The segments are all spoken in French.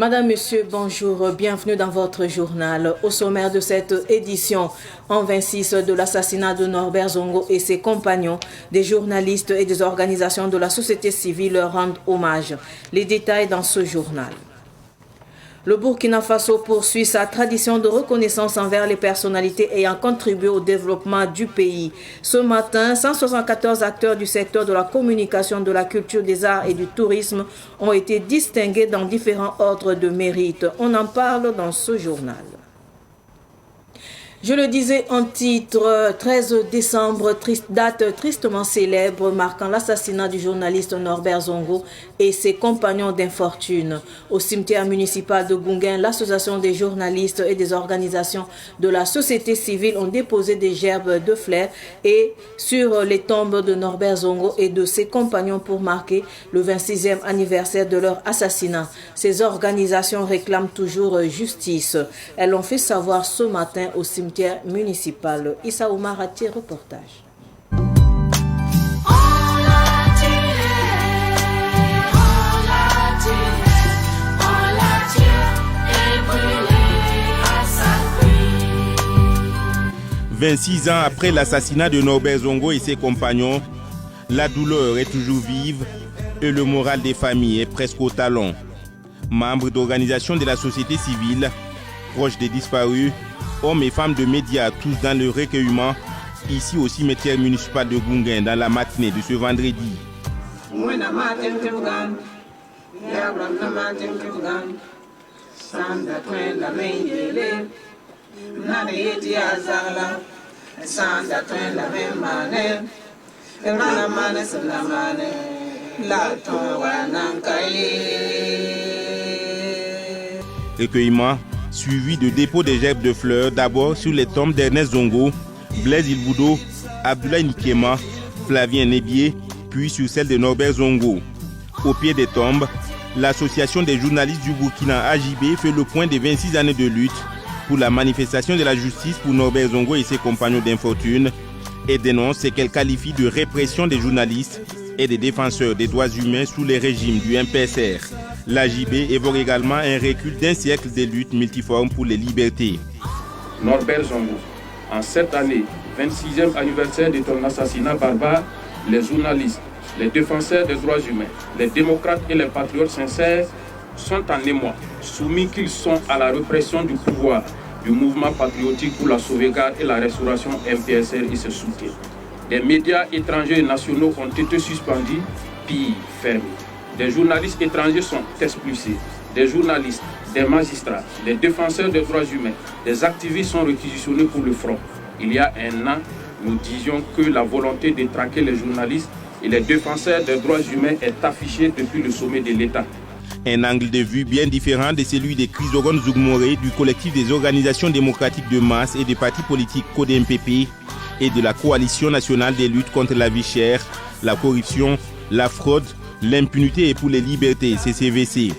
Madame, Monsieur, bonjour, bienvenue dans votre journal. Au sommaire de cette édition, en 26 de l'assassinat de Norbert Zongo et ses compagnons, des journalistes et des organisations de la société civile leur rendent hommage. Les détails dans ce journal. Le Burkina Faso poursuit sa tradition de reconnaissance envers les personnalités ayant contribué au développement du pays. Ce matin, 174 acteurs du secteur de la communication, de la culture, des arts et du tourisme ont été distingués dans différents ordres de mérite. On en parle dans ce journal. Je le disais en titre, 13 décembre, date tristement célèbre marquant l'assassinat du journaliste Norbert Zongo et ses compagnons d'infortune. Au cimetière municipal de Gounguin, l'association des journalistes et des organisations de la société civile ont déposé des gerbes de fleurs et sur les tombes de Norbert Zongo et de ses compagnons pour marquer le 26e anniversaire de leur assassinat. Ces organisations réclament toujours justice. Elles l'ont fait savoir ce matin au cimetière municipal. Issa Oumar Ati, reportage. « 26 ans après l'assassinat de Norbert Zongo et ses compagnons, la douleur est toujours vive et le moral des familles est presque au talon. Membres d'organisations de la société civile, proches des disparus, hommes et femmes de médias, tous dans le recueillement, ici au cimetière municipal de Gounguin, dans la matinée de ce vendredi. Recueillement suivi de dépôt des gerbes de fleurs, d'abord sur les tombes d'Ernest Zongo, Blaise Ilboudo, Abdoulaye Nikema, Flavien Nébier, puis sur celle de Norbert Zongo. Au pied des tombes, l'association des journalistes du Burkina AJB fait le point des 26 années de lutte pour la manifestation de la justice pour Norbert Zongo et ses compagnons d'infortune et dénonce ce qu'elle qualifie de répression des journalistes et des défenseurs des droits humains sous les régimes du MPSR. L'AJB évoque également un recul d'un siècle de luttes multiformes pour les libertés. Norbert Zongo, en cette année, 26e anniversaire de ton assassinat barbare, les journalistes, les défenseurs des droits humains, les démocrates et les patriotes sincères sont en émoi, soumis qu'ils sont à la répression du pouvoir du mouvement patriotique pour la sauvegarde et la restauration MPSR et ses soutiens. Des médias étrangers et nationaux ont été suspendus, puis fermés. Des journalistes étrangers sont expulsés. Des journalistes, des magistrats, des défenseurs des droits humains, des activistes sont réquisitionnés pour le front. Il y a un an, nous disions que la volonté de traquer les journalistes et les défenseurs des droits humains est affichée depuis le sommet de l'État. Un angle de vue bien différent de celui de Chrysogones Zougmoré du collectif des organisations démocratiques de masse et des partis politiques CODEMPP et de la Coalition nationale des luttes contre la vie chère, la corruption, la fraude, l'impunité et pour les libertés, CCVC.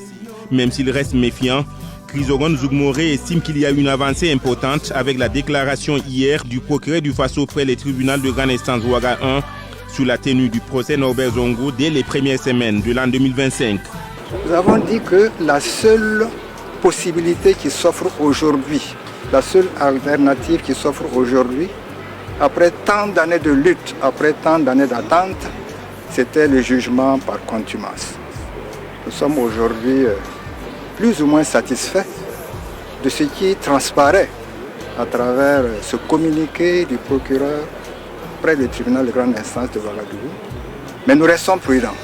Même s'il reste méfiant, Chrysogones Zougmoré estime qu'il y a une avancée importante avec la déclaration hier du procureur du Faso près le tribunal de grande instance Ouaga 1 sur la tenue du procès Norbert Zongo dès les premières semaines de l'an 2025. Nous avons dit que la seule possibilité qui s'offre aujourd'hui, la seule alternative qui s'offre aujourd'hui, après tant d'années de lutte, après tant d'années d'attente, c'était le jugement par contumace. Nous sommes aujourd'hui plus ou moins satisfaits de ce qui transparaît à travers ce communiqué du procureur près du tribunal de grande instance de Ouagadougou. Mais nous restons prudents.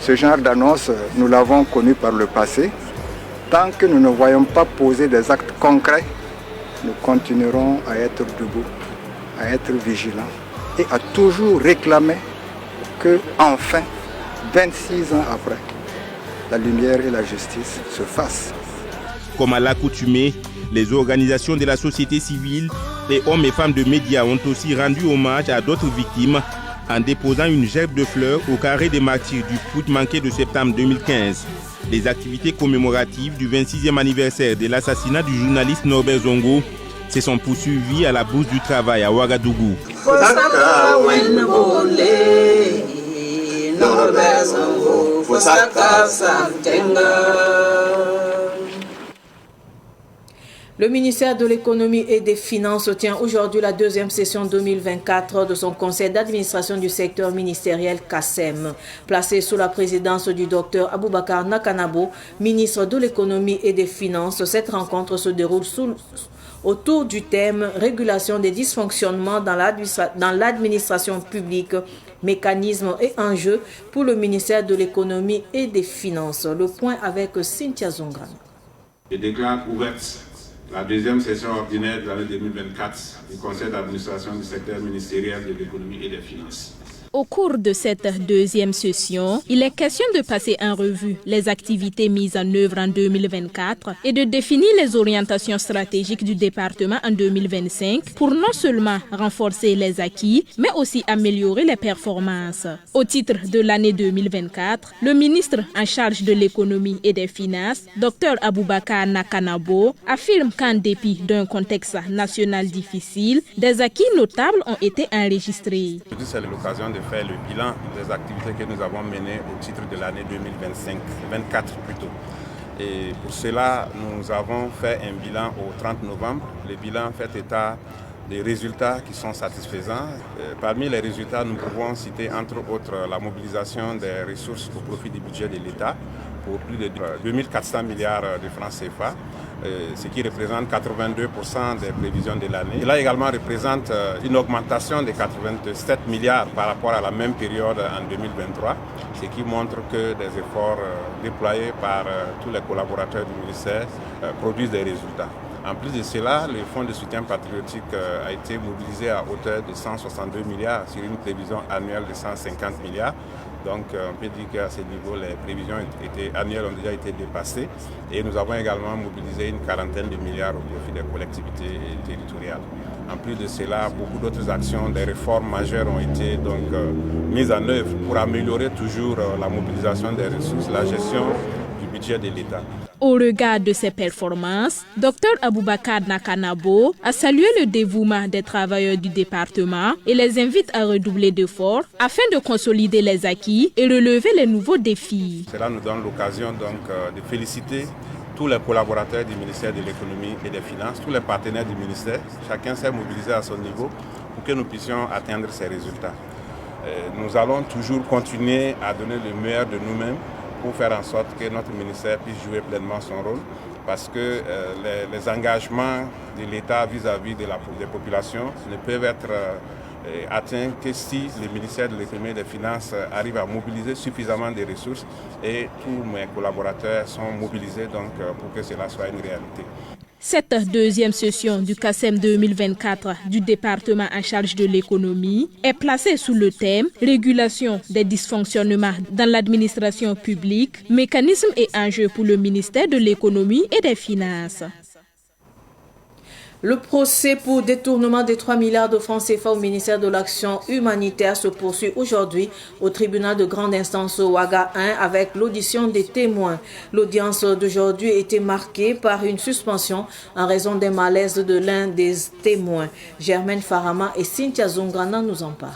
Ce genre d'annonce, nous l'avons connu par le passé. Tant que nous ne voyons pas poser des actes concrets, nous continuerons à être debout, à être vigilants et à toujours réclamer que, enfin, 26 ans après, la lumière et la justice se fassent. Comme à l'accoutumée, les organisations de la société civile, les hommes et femmes de médias ont aussi rendu hommage à d'autres victimes en déposant une gerbe de fleurs au carré des martyrs du putsch manqué de septembre 2015. Les activités commémoratives du 26e anniversaire de l'assassinat du journaliste Norbert Zongo se sont poursuivies à la Bourse du Travail à Ouagadougou. Norbert Zongo, Fosaka Santenga. Le ministère de l'économie et des finances tient aujourd'hui la deuxième session 2024 de son conseil d'administration du secteur ministériel CACEM. Placé sous la présidence du docteur Aboubacar Nakanabo, ministre de l'économie et des finances, cette rencontre se déroule autour du thème « Régulation des dysfonctionnements dans l'administration publique, mécanismes et enjeux pour le ministère de l'économie et des finances ». Le point avec Cynthia Zongan. Je déclare ouverte la deuxième session ordinaire de l'année 2024 du conseil d'administration du secteur ministériel de l'économie et des finances. Au cours de cette deuxième session, il est question de passer en revue les activités mises en œuvre en 2024 et de définir les orientations stratégiques du département en 2025 pour non seulement renforcer les acquis, mais aussi améliorer les performances. Au titre de l'année 2024, le ministre en charge de l'économie et des finances, Dr Aboubacar Nakanabo, affirme qu'en dépit d'un contexte national difficile, des acquis notables ont été enregistrés. C'est l'occasion de faire le bilan des activités que nous avons menées au titre de l'année 2024 plutôt. Et pour cela, nous avons fait un bilan au 30 novembre. Le bilan fait état des résultats qui sont satisfaisants. Parmi les résultats, nous pouvons citer entre autres la mobilisation des ressources au profit du budget de l'État pour plus de 2400 milliards de francs CFA, ce qui représente 82% des prévisions de l'année. Cela également représente une augmentation de 87 milliards par rapport à la même période en 2023, ce qui montre que des efforts déployés par tous les collaborateurs du ministère produisent des résultats. En plus de cela, le fonds de soutien patriotique a été mobilisé à hauteur de 162 milliards sur une prévision annuelle de 150 milliards. Donc on peut dire qu'à ce niveau, les prévisions annuelles ont déjà été dépassées et nous avons également mobilisé une quarantaine de milliards au profit des collectivités territoriales. En plus de cela, beaucoup d'autres actions, des réformes majeures ont été donc mises en œuvre pour améliorer toujours la mobilisation des ressources, la gestion du budget de l'État. Au regard de ces performances, Dr Aboubacar Nakanabo a salué le dévouement des travailleurs du département et les invite à redoubler d'efforts afin de consolider les acquis et relever les nouveaux défis. Cela nous donne l'occasion donc de féliciter tous les collaborateurs du ministère de l'économie et des finances, tous les partenaires du ministère. Chacun s'est mobilisé à son niveau pour que nous puissions atteindre ces résultats. Nous allons toujours continuer à donner le meilleur de nous-mêmes pour faire en sorte que notre ministère puisse jouer pleinement son rôle, parce que les engagements de l'État vis-à-vis des populations ne peuvent être atteints que si le ministère de l'économie et des finances arrive à mobiliser suffisamment de ressources et tous mes collaborateurs sont mobilisés donc, pour que cela soit une réalité. Cette deuxième session du CACEM 2024 du département en charge de l'économie est placée sous le thème « Régulation des dysfonctionnements dans l'administration publique, mécanismes et enjeux pour le ministère de l'économie et des finances ». Le procès pour détournement des 3 milliards de francs CFA au ministère de l'Action humanitaire se poursuit aujourd'hui au tribunal de grande instance Ouaga 1 avec l'audition des témoins. L'audience d'aujourd'hui était marquée par une suspension en raison des malaises de l'un des témoins. Germaine Farama et Cynthia Zongana nous en parlent.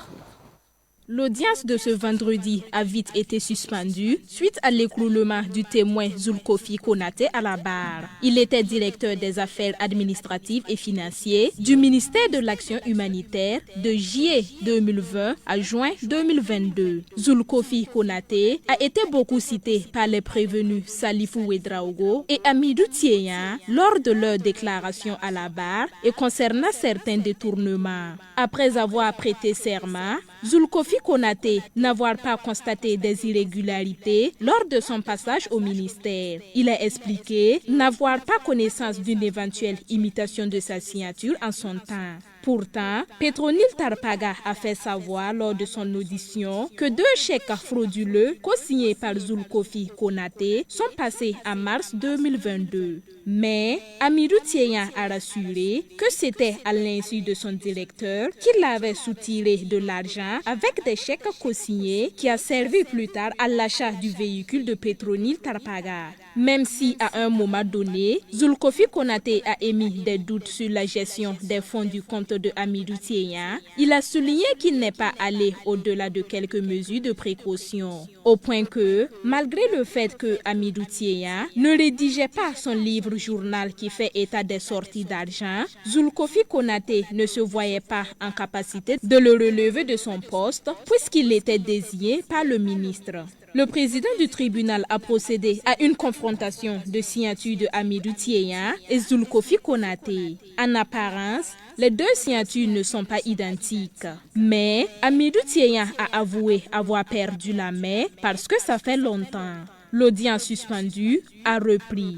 L'audience de ce vendredi a vite été suspendue suite à l'écroulement du témoin Zulkofi Konaté à la barre. Il était directeur des affaires administratives et financières du ministère de l'Action humanitaire de juillet 2020 à juin 2022. Zulkofi Konaté a été beaucoup cité par les prévenus Salifou Ouedraogo et Amidou Tieyan lors de leur déclaration à la barre et concernant certains détournements. Après avoir prêté serment, Zulkofi Konaté n'avoir pas constaté des irrégularités lors de son passage au ministère. Il a expliqué n'avoir pas connaissance d'une éventuelle imitation de sa signature en son temps. Pourtant, Petronil Tarpaga a fait savoir lors de son audition que 2 chèques frauduleux co-signés par Zulkofi Konaté sont passés en mars 2022. Mais Amidou Tieyan a rassuré que c'était à l'insu de son directeur qu'il avait soutiré de l'argent avec des chèques co-signés qui a servi plus tard à l'achat du véhicule de Petronil Tarpaga. Même si à un moment donné, Zulkofi Konaté a émis des doutes sur la gestion des fonds du compte de Hamidou Tiéya, il a souligné qu'il n'est pas allé au-delà de quelques mesures de précaution. Au point que, malgré le fait que Hamidou Tiéya ne rédigeait pas son livre-journal qui fait état des sorties d'argent, Zulkofi Konaté ne se voyait pas en capacité de le relever de son poste puisqu'il était désigné par le ministre. Le président du tribunal a procédé à une confrontation de signature de Hamidou Tiéya et Zulkofi Konaté. En apparence, les deux signatures ne sont pas identiques. Mais Hamidou Tiéya a avoué avoir perdu la main parce que ça fait longtemps. L'audience suspendue a repris.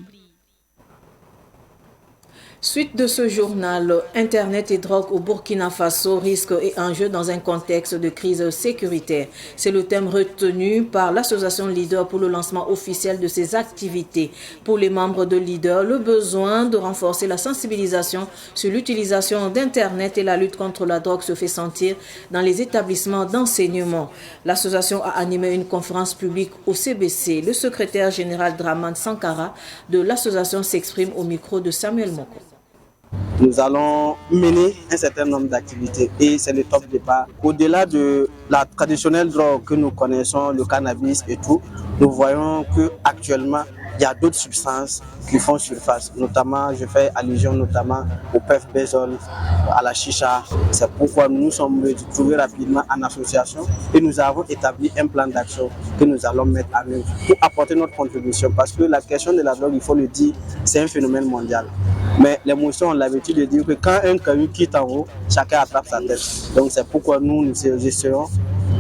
Suite de ce journal, Internet et drogue au Burkina Faso, risques et enjeux dans un contexte de crise sécuritaire. C'est le thème retenu par l'association Leader pour le lancement officiel de ses activités. Pour les membres de Leader, le besoin de renforcer la sensibilisation sur l'utilisation d'Internet et la lutte contre la drogue se fait sentir dans les établissements d'enseignement. L'association a animé une conférence publique au CBC. Le secrétaire général Draman Sankara de l'association s'exprime au micro de Samuel Moko. Nous allons mener un certain nombre d'activités et c'est le top départ. Au-delà de la traditionnelle drogue que nous connaissons, le cannabis et tout, nous voyons qu'actuellement, il y a d'autres substances qui font surface. Notamment, je fais allusion notamment au puff benzol, à la chicha. C'est pourquoi nous sommes retrouvés rapidement en association et nous avons établi un plan d'action que nous allons mettre en œuvre pour apporter notre contribution. Parce que la question de la drogue, il faut le dire, c'est un phénomène mondial. Mais les motions ont l'habitude de dire que quand un caillou quitte en haut, chacun attrape sa tête. Donc c'est pourquoi nous essayons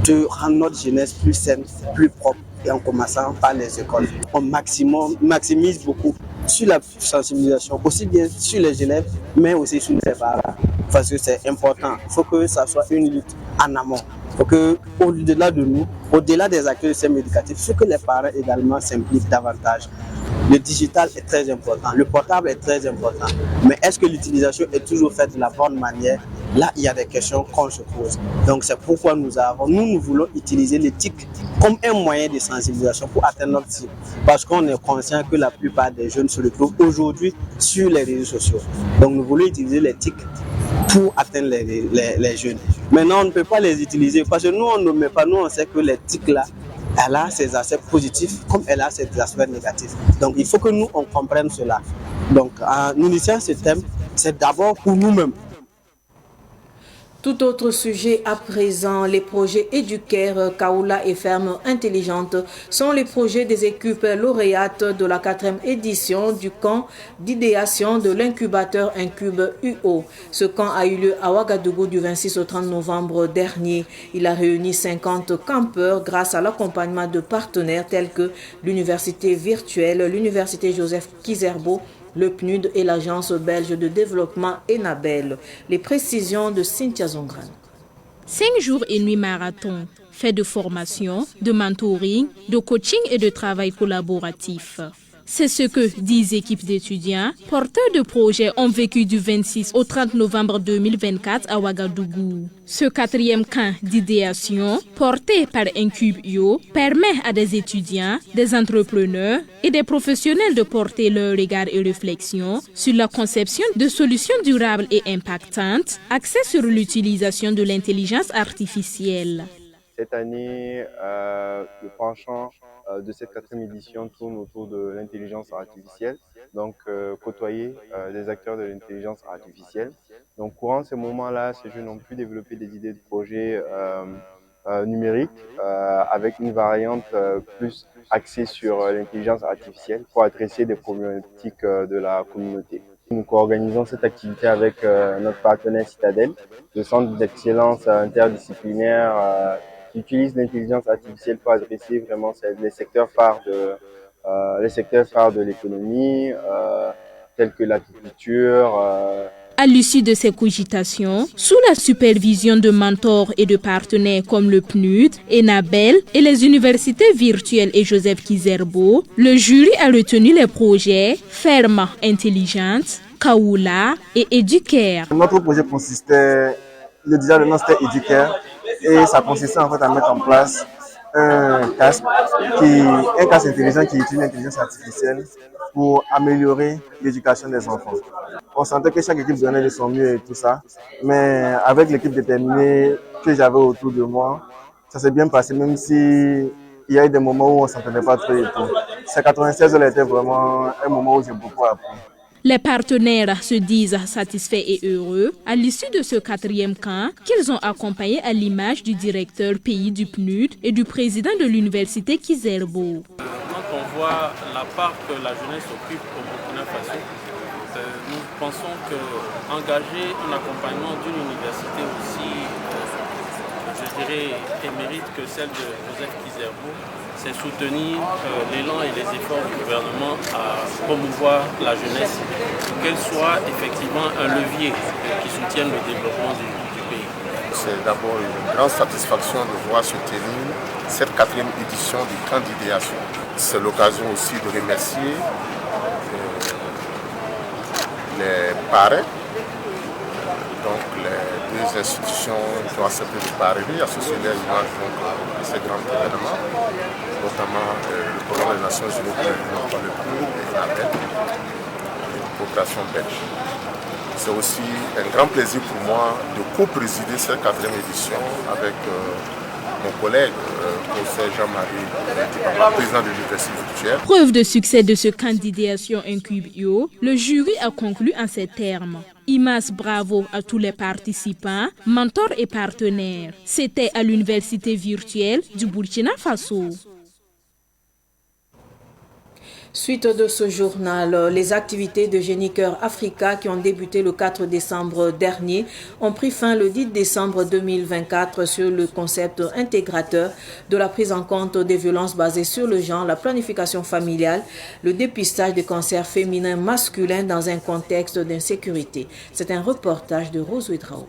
de rendre notre jeunesse plus saine, plus propre. Et en commençant par les écoles. On maximise beaucoup sur la sensibilisation, aussi bien sur les élèves, mais aussi sur les parents. Parce que c'est important. Il faut que ça soit une lutte en amont. Il faut qu'au-delà de nous, au-delà des acteurs éducatifs, il faut que les parents également s'impliquent davantage. Le digital est très important, le portable est très important. Mais est-ce que l'utilisation est toujours faite de la bonne manière? Là, il y a des questions qu'on se pose. Donc c'est pourquoi nous voulons utiliser l'éthique comme un moyen de sensibilisation pour atteindre notre cible. Parce qu'on est conscient que la plupart des jeunes se retrouvent aujourd'hui sur les réseaux sociaux. Donc nous voulons utiliser l'éthique pour atteindre les jeunes. Maintenant, on ne peut pas les utiliser parce que nous, on ne met pas, nous, on sait que l'éthique là, elle a ses aspects positifs comme elle a ses aspects négatifs. Donc il faut que nous, on comprenne cela. Donc en initiant ce thème, c'est d'abord pour nous-mêmes. Tout autre sujet à présent, les projets Éducaire, Kaoula et Ferme Intelligente sont les projets des équipes lauréates de la 4e édition du camp d'idéation de l'incubateur Incube UO. Ce camp a eu lieu à Ouagadougou du 26 au 30 novembre dernier. Il a réuni 50 campeurs grâce à l'accompagnement de partenaires tels que l'Université virtuelle, l'Université Joseph Kizerbo, le PNUD et l'Agence belge de développement Enabel. Les précisions de Cynthia Zongran. 5 jours et nuits marathon, fait de formation, de mentoring, de coaching et de travail collaboratif. C'est ce que 10 équipes d'étudiants, porteurs de projets, ont vécu du 26 au 30 novembre 2024 à Ouagadougou. Ce 4e camp d'idéation, porté par Incube UO, permet à des étudiants, des entrepreneurs et des professionnels de porter leur regard et réflexion sur la conception de solutions durables et impactantes, axées sur l'utilisation de l'intelligence artificielle. Cette année, le penchant de cette 4e édition tourne autour de l'intelligence artificielle, donc côtoyer les acteurs de l'intelligence artificielle. Donc courant ces moments-là, ces jeunes ont pu développer des idées de projets numériques avec une variante plus axée sur l'intelligence artificielle pour adresser des problématiques de la communauté. Nous co-organisons cette activité avec notre partenaire Citadel, le centre d'excellence interdisciplinaire qui utilise l'intelligence artificielle pour adresser vraiment les secteurs phares de l'économie, tels que l'agriculture. À l'issue de ces cogitations, sous la supervision de mentors et de partenaires comme le PNUD, Enabel et les universités virtuelles et Joseph Kizerbo, le jury a retenu les projets Ferme Intelligente, Kaoula et Éducaire. Notre projet consistait, le design de notre c'était Éducaire, et ça consistait en fait à mettre en place un casque intelligent qui utilise l'intelligence artificielle pour améliorer l'éducation des enfants. on sentait que chaque équipe donnait de son mieux et tout ça. Mais avec l'équipe déterminée que j'avais autour de moi, ça s'est bien passé, même si il y a eu des moments où on ne s'entendait pas trop et tout. Ces 96 heures était vraiment un moment où j'ai beaucoup appris. Les partenaires se disent satisfaits et heureux à l'issue de ce 4e camp qu'ils ont accompagné à l'image du directeur pays du PNUD et du président de l'université Kizerbo. Quand on voit la part que la jeunesse occupe au Burkina Faso, nous pensons qu'engager un accompagnement d'une université aussi, je dirais, émérite que celle de Joseph Kizerbo, c'est soutenir l'élan et les efforts du gouvernement à promouvoir la jeunesse, pour qu'elle soit effectivement un levier qui soutienne le développement du pays. C'est d'abord une grande satisfaction de voir se tenir cette 4e édition du camp d'idéation. C'est l'occasion aussi de remercier les parrains, donc les 2 institutions qui ont accepté de parrainer, associer les images de ces grands événements, notamment le programme des Nations Unies pour le PNUD et l'ABEL, une coopération belge. C'est aussi un grand plaisir pour moi de co-présider cette 4e édition avec mon collègue, professeur Jean-Marie, président de l'université virtuelle. Preuve de succès de ce camp d'idéation Incubio, le jury a conclu en ces termes. Immense bravo à tous les participants, mentors et partenaires. C'était à l'université virtuelle du Burkina Faso. Suite de ce journal, les activités de Génie Cœur Africa qui ont débuté le 4 décembre dernier ont pris fin le 10 décembre 2024 sur le concept intégrateur de la prise en compte des violences basées sur le genre, la planification familiale, le dépistage des cancers féminins masculins dans un contexte d'insécurité. C'est un reportage de Rose Ouedrao.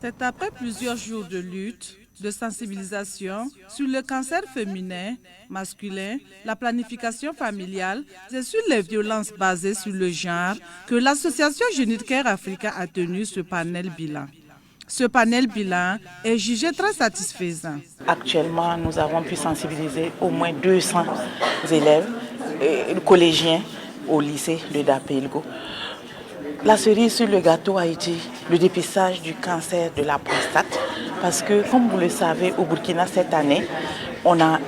C'est après plusieurs jours de lutte, de sensibilisation sur le cancer féminin, masculin, la planification familiale et sur les violences basées sur le genre que l'association Génie Cœur Africa a tenu ce panel bilan. Ce panel bilan est jugé très satisfaisant. Actuellement, nous avons pu sensibiliser au moins 200 élèves collégiens au lycée de Dapelgo. La cerise sur le gâteau a été le dépistage du cancer de la prostate parce que, comme vous le savez, au Burkina cette année, on a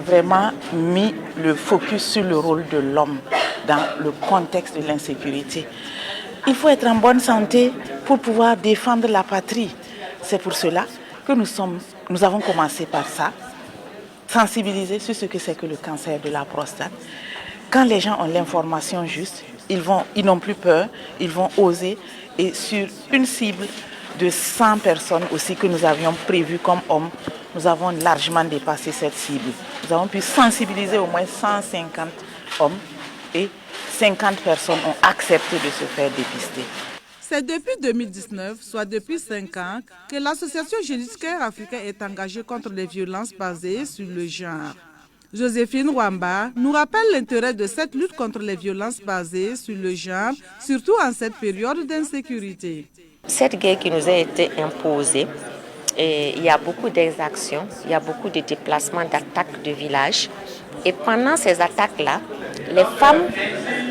vraiment mis le focus sur le rôle de l'homme dans le contexte de l'insécurité. Il faut être en bonne santé pour pouvoir défendre la patrie. C'est pour cela que nous avons commencé par ça, sensibiliser sur ce que c'est que le cancer de la prostate. Quand les gens ont l'information juste, ils n'ont plus peur, ils vont oser. Et sur une cible de 100 personnes aussi que nous avions prévu comme hommes, nous avons largement dépassé cette cible. Nous avons pu sensibiliser au moins 150 hommes et 50 personnes ont accepté de se faire dépister. C'est depuis 2019, soit depuis 5 ans, que l'association Génie Cœur Africa est engagée contre les violences basées sur le genre. Joséphine Wamba nous rappelle l'intérêt de cette lutte contre les violences basées sur le genre, surtout en cette période d'insécurité. Cette guerre qui nous a été imposée, il y a beaucoup d'exactions, il y a beaucoup de déplacements, d'attaques de villages. Et pendant ces attaques-là, les femmes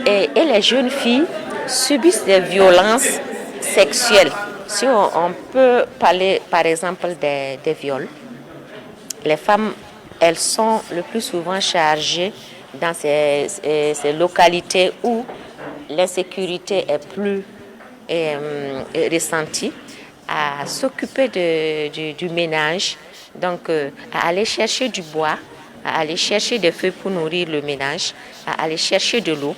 et les jeunes filles subissent des violences sexuelles. Si on peut parler par exemple des viols, les femmes, elles sont le plus souvent chargées dans ces localités où l'insécurité est plus ressentie, à s'occuper du ménage, donc à aller chercher du bois, à aller chercher des feux pour nourrir le ménage, à aller chercher de l'eau.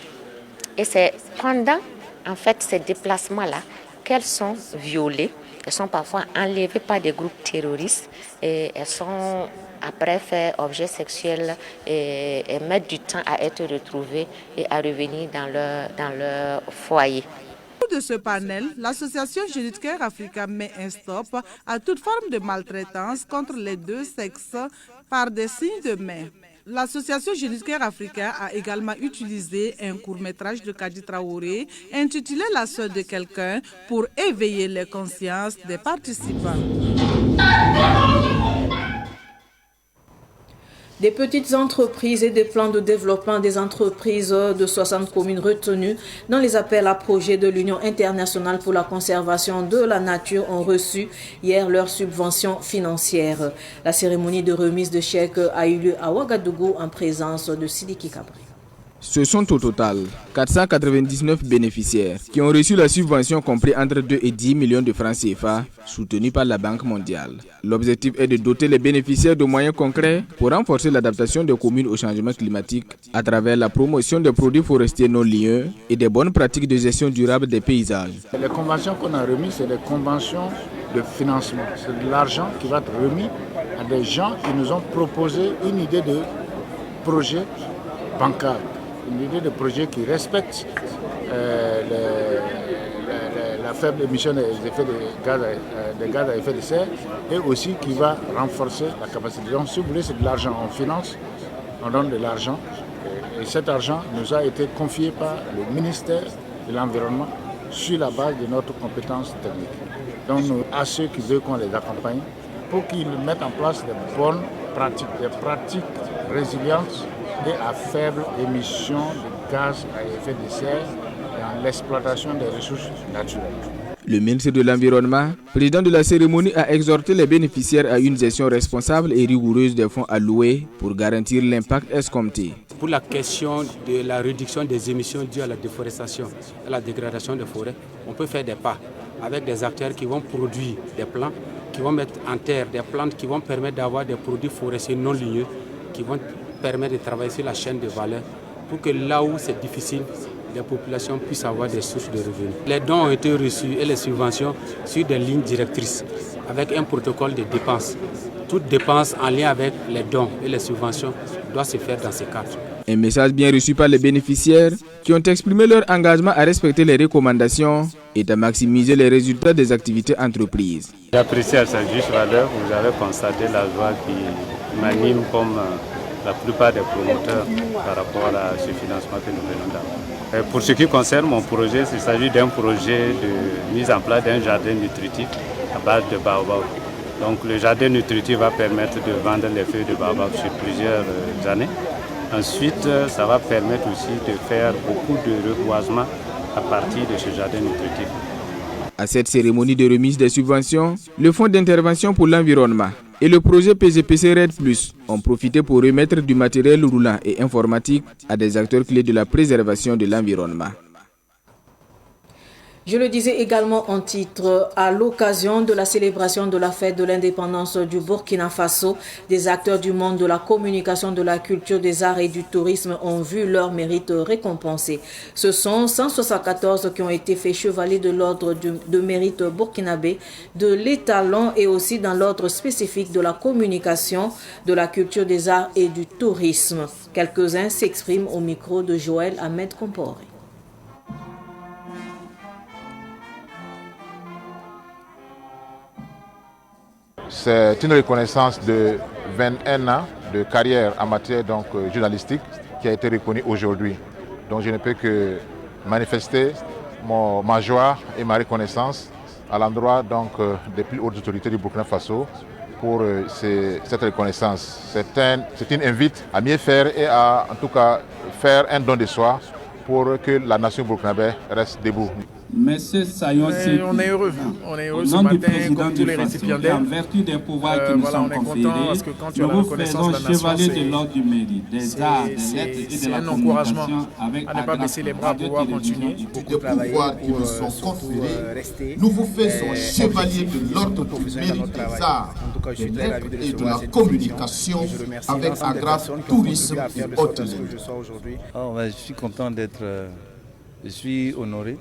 Et c'est pendant en fait ces déplacements-là qu'elles sont violées. Elles sont parfois enlevées par des groupes terroristes et elles sont après fait objet sexuel et mettre du temps à être retrouvées et à revenir dans leur foyer. Au bout de ce panel, l'association Génie Cœur Africa met un stop à toute forme de maltraitance contre les deux sexes par des signes de main. L'association Génie Cœur Africa a également utilisé un court-métrage de Kadi Traoré intitulé « La sœur de quelqu'un » pour éveiller les consciences des participants. Des petites entreprises et des plans de développement des entreprises de 60 communes retenues dans les appels à projets de l'Union internationale pour la conservation de la nature ont reçu hier leur subvention financière. La cérémonie de remise de chèques a eu lieu à Ouagadougou en présence de Sidiki Kabri. Ce sont au total 499 bénéficiaires qui ont reçu la subvention comprise entre 2 et 10 millions de francs CFA soutenue par la Banque mondiale. L'objectif est de doter les bénéficiaires de moyens concrets pour renforcer l'adaptation des communes au changement climatique à travers la promotion des produits forestiers non lieux et des bonnes pratiques de gestion durable des paysages. Les conventions qu'on a remises, c'est des conventions de financement. C'est de l'argent qui va être remis à des gens qui nous ont proposé une idée de projet bancal. Une idée de projet qui respecte la faible émission des gaz à effet de serre et aussi qui va renforcer la capacité. Donc si vous voulez, c'est de l'argent, on finance, on donne de l'argent et cet argent nous a été confié par le ministère de l'Environnement sur la base de notre compétence technique. Donc nous, à ceux qui veulent qu'on les accompagne pour qu'ils mettent en place des bonnes pratiques, des pratiques résilientes et à faible émission de gaz à effet de serre dans l'exploitation des ressources naturelles. Le ministre de l'Environnement, président de la cérémonie, a exhorté les bénéficiaires à une gestion responsable et rigoureuse des fonds alloués pour garantir l'impact escompté. Pour la question de la réduction des émissions dues à la déforestation, à la dégradation des forêts, on peut faire des pas avec des acteurs qui vont produire des plants, qui vont mettre en terre des plantes qui vont permettre d'avoir des produits forestiers non ligneux, qui vont permet de travailler sur la chaîne de valeur pour que là où c'est difficile, les populations puissent avoir des sources de revenus. Les dons ont été reçus et les subventions sur des lignes directrices avec un protocole de dépenses. Toute dépense en lien avec les dons et les subventions doit se faire dans ces cadres. Un message bien reçu par les bénéficiaires qui ont exprimé leur engagement à respecter les recommandations et à maximiser les résultats des activités entreprises. J'apprécie à sa juste valeur, vous avez constaté la joie qui m'anime comme la plupart des promoteurs par rapport à ce financement que nous venons d'avoir. Pour ce qui concerne mon projet, il s'agit d'un projet de mise en place d'un jardin nutritif à base de baobab. Donc le jardin nutritif va permettre de vendre les feuilles de baobab sur plusieurs années. Ensuite, ça va permettre aussi de faire beaucoup de reboisement à partir de ce jardin nutritif. À cette cérémonie de remise des subventions, le Fonds d'intervention pour l'environnement et le projet PGPC RED+ ont profité pour remettre du matériel roulant et informatique à des acteurs clés de la préservation de l'environnement. Je le disais également en titre, à l'occasion de la célébration de la fête de l'indépendance du Burkina Faso, des acteurs du monde de la communication, de la culture, des arts et du tourisme ont vu leur mérite récompensé. Ce sont 174 qui ont été faits chevaliers de l'ordre de mérite burkinabé, de l'étalon et aussi dans l'ordre spécifique de la communication, de la culture, des arts et du tourisme. Quelques-uns s'expriment au micro de Joël Ahmed Comporé. C'est une reconnaissance de 21 ans de carrière en matière journalistique qui a été reconnue aujourd'hui. Donc je ne peux que manifester ma joie et ma reconnaissance à l'endroit des plus hautes autorités du Burkina Faso pour cette reconnaissance. C'est une invite à mieux faire et à en tout cas faire un don de soi pour que la nation burkinabé reste debout. Monsieur Sayon, on est heureux ce matin, comme tous les récipiendaires. En vertu des pouvoirs qui nous sont conférés, parce que quand tu as la reconnaissance de la nation, c'est un encouragement à ne pas baisser les bras pour pouvoir continuer. Des pouvoirs qui nous sont conférés, nous vous faisons chevalier de l'ordre du mérite des arts, des lettres et de la communication avec Agrafe Tourisme et Hôtellerie. Je suis content d'être, je suis honoré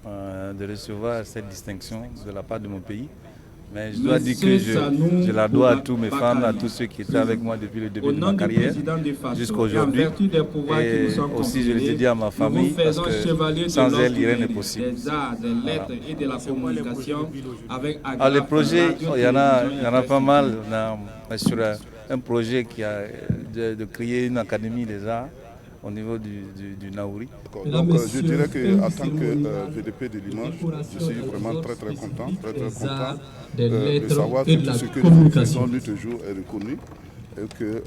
de recevoir cette distinction de la part de mon pays. Mais je dois dire que je la dois à tous mes fans, à tous ceux qui étaient avec moi depuis le début de ma carrière jusqu'à aujourd'hui. Et aussi, je l'ai dit à ma famille, parce que sans elle, rien n'est possible. Alors, les projets, il y en a pas mal. On a sur un projet qui a de créer une académie des arts au niveau du Naouri. Donc je dirais qu'en tant que VDP de Limoges, je suis vraiment très content de savoir que tout ce que nous faisons nuit et jour est reconnu. et que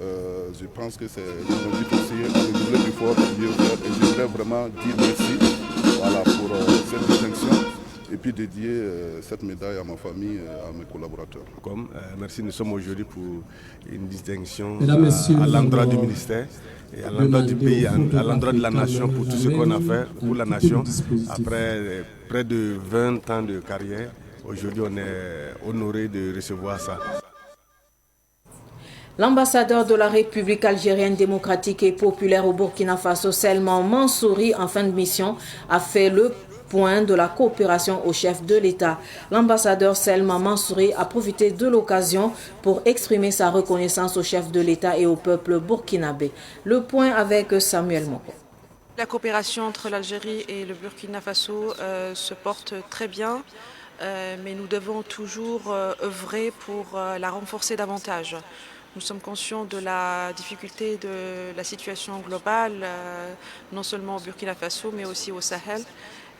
je pense que c'est une invite aussi à redoubler d'efforts pour mieux faire. Et je voudrais vraiment dire merci pour cette distinction et puis dédier cette médaille à ma famille, à mes collaborateurs. Merci, nous sommes aujourd'hui pour une distinction à l'endroit du ministère et à l'endroit du pays, à l'endroit de la nation pour tout ce qu'on a fait pour la nation. Après près de 20 ans de carrière, aujourd'hui on est honoré de recevoir ça. L'ambassadeur de la République algérienne démocratique et populaire au Burkina Faso, Selman Mansouri, en fin de mission, a fait le point de la coopération au chef de l'État. L'ambassadeur Selman Mansouri a profité de l'occasion pour exprimer sa reconnaissance au chef de l'État et au peuple burkinabé. Le point avec Samuel Moko. La coopération entre l'Algérie et le Burkina Faso se porte très bien, mais nous devons toujours œuvrer pour la renforcer davantage. Nous sommes conscients de la difficulté de la situation globale, non seulement au Burkina Faso, mais aussi au Sahel.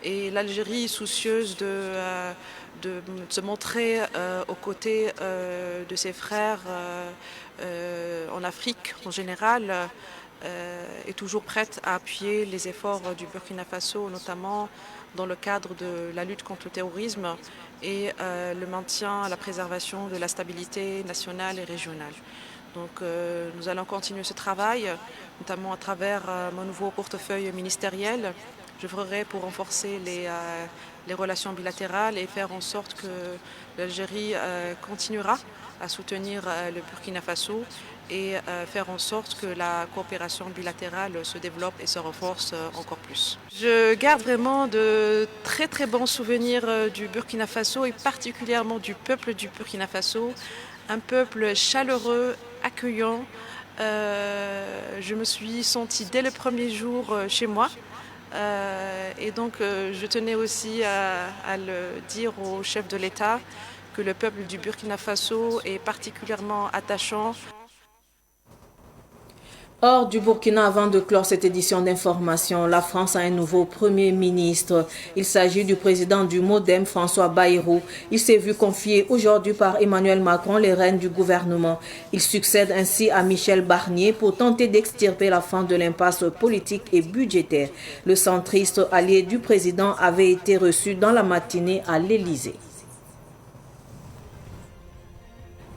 Et l'Algérie est soucieuse de se montrer aux côtés de ses frères en Afrique en général, est toujours prête à appuyer les efforts du Burkina Faso, notamment dans le cadre de la lutte contre le terrorisme et le maintien, la préservation de la stabilité nationale et régionale. Donc nous allons continuer ce travail, notamment à travers mon nouveau portefeuille ministériel. Je ferai pour renforcer les relations bilatérales et faire en sorte que l'Algérie continuera à soutenir le Burkina Faso et faire en sorte que la coopération bilatérale se développe et se renforce encore plus. Je garde vraiment de très très bons souvenirs du Burkina Faso et particulièrement du peuple du Burkina Faso, un peuple chaleureux, accueillant. Je me suis sentie dès le premier jour chez moi. Et donc je tenais aussi à le dire au chef de l'État que le peuple du Burkina Faso est particulièrement attachant. Hors du Burkina, avant de clore cette édition d'information, la France a un nouveau Premier ministre. Il s'agit du président du MoDem, François Bayrou. Il s'est vu confier aujourd'hui par Emmanuel Macron les rênes du gouvernement. Il succède ainsi à Michel Barnier pour tenter d'extirper la fin de l'impasse politique et budgétaire. Le centriste allié du président avait été reçu dans la matinée à l'Élysée.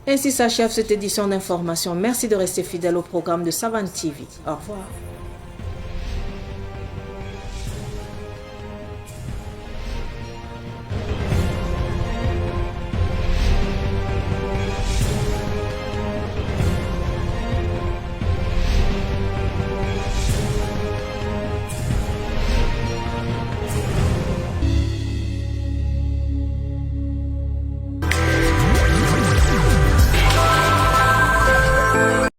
Ainsi s'achève cette édition d'information. Merci de rester fidèle au programme de Savane TV. Au revoir.